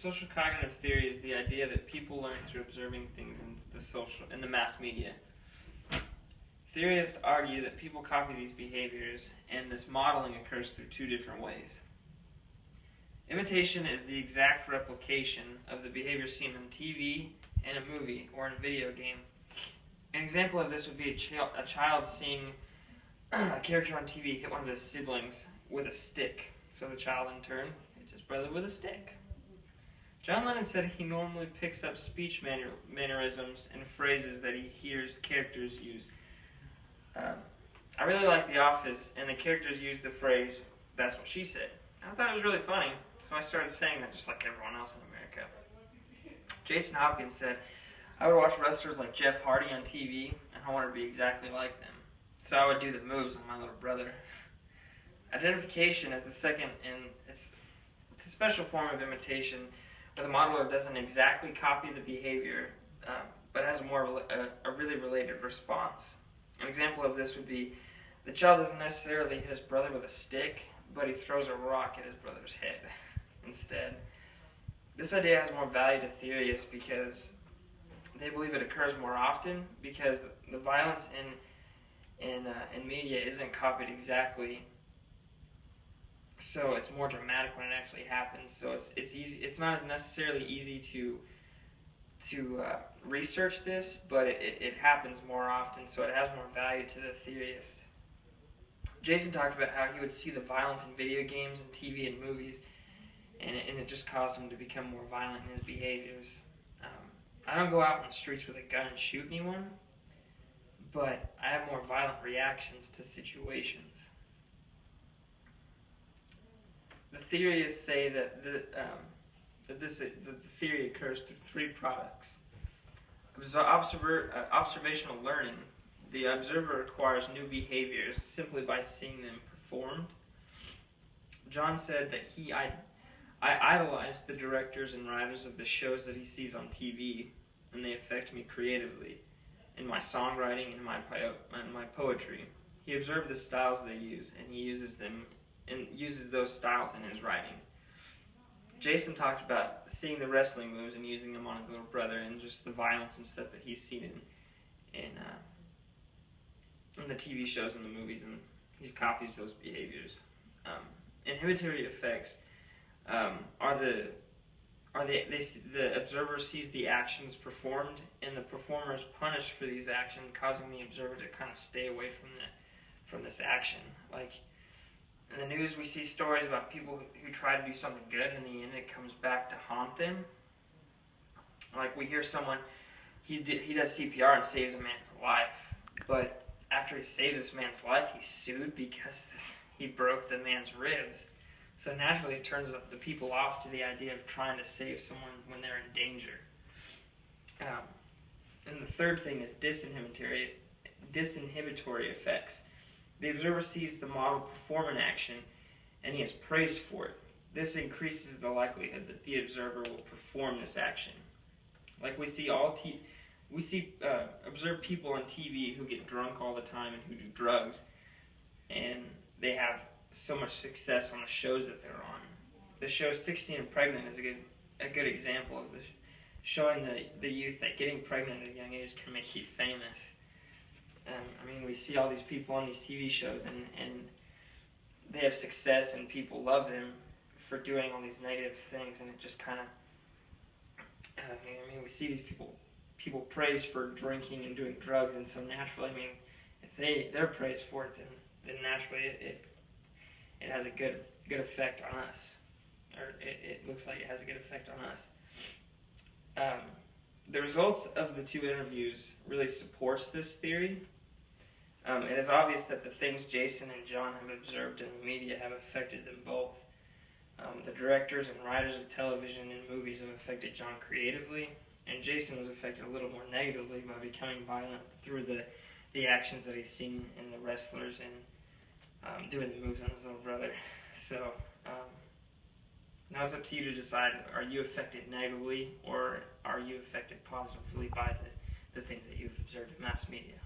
social cognitive theory is the idea that people learn through observing things in the mass media. Theorists argue that people copy these behaviors, and this modeling occurs through two different ways. Imitation is the exact replication of the behavior seen on TV, in a movie, or in a video game. An example of this would be a child seeing a character on TV hit one of his siblings with a stick. So the child, in turn, hits his brother with a stick. John Lennon said he normally picks up speech mannerisms and phrases that he hears characters use. I really like The Office, and the characters use the phrase, "That's what she said." I thought it was really funny, so I started saying that just like everyone else in America. Jason Hopkins said, "I would watch wrestlers like Jeff Hardy on TV, and I wanted to be exactly like them. So I would do the moves on my little brother." Identification is the second, and it's a special form of imitation where the modeler doesn't exactly copy the behavior, but has a really related response. An example of this would be the child doesn't necessarily hit his brother with a stick, but he throws a rock at his brother's head instead. This idea has more value to theorists because they believe it occurs more often because the violence in media isn't copied exactly, so it's more dramatic when it actually happens. So it's easy. It's not as necessarily easy to research this, but it happens more often, so it has more value to the theorist. Jason talked about how he would see the violence in video games and TV and movies, and it just caused him to become more violent in his behaviors. I don't go out in the streets with a gun and shoot anyone, but I have more violent reactions to situations. The theorists say that the theory occurs through three products. Observational learning. The observer acquires new behaviors simply by seeing them performed. John said that I idolize the directors and writers of the shows that he sees on TV, and they affect me creatively in my songwriting and my poetry. He observed the styles they use, and he uses those styles in his writing. Jason talked about seeing the wrestling moves and using them on his little brother, and just the violence and stuff that he's seen in the TV shows and the movies, and he copies those behaviors. Inhibitory effects are the observer sees the actions performed, and the performer is punished for these actions, causing the observer to kind of stay away from this action. Like in the news, we see stories about people who try to do something good, and in the end, it comes back to haunt them. Like we hear someone, he does CPR and saves a man's life, but after he saves this man's life, he's sued because he broke the man's ribs. So naturally, it turns the people off to the idea of trying to save someone when they're in danger. And the third thing is disinhibitory effects. The observer sees the model perform an action, and he is praised for it. This increases the likelihood that the observer will perform this action. Like we observe people on TV who get drunk all the time and who do drugs, and they have so much success on the shows that they're on. The show 16 and Pregnant is a good example of this, showing the youth that getting pregnant at a young age can make you famous. We see all these people on these TV shows, and they have success, and people love them for doing all these negative things, and it just kind of, we see these people praised for drinking and doing drugs, and so naturally, if they're praised for it, then naturally it has a good effect on us, or it looks like it has a good effect on us. The results of the two interviews really supports this theory. It is obvious that the things Jason and John have observed in the media have affected them both. The directors and writers of television and movies have affected John creatively, and Jason was affected a little more negatively by becoming violent through the actions that he's seen in the wrestlers and doing the moves on his little brother. So now it's up to you to decide, are you affected negatively or are you affected positively by the things that you've observed in mass media?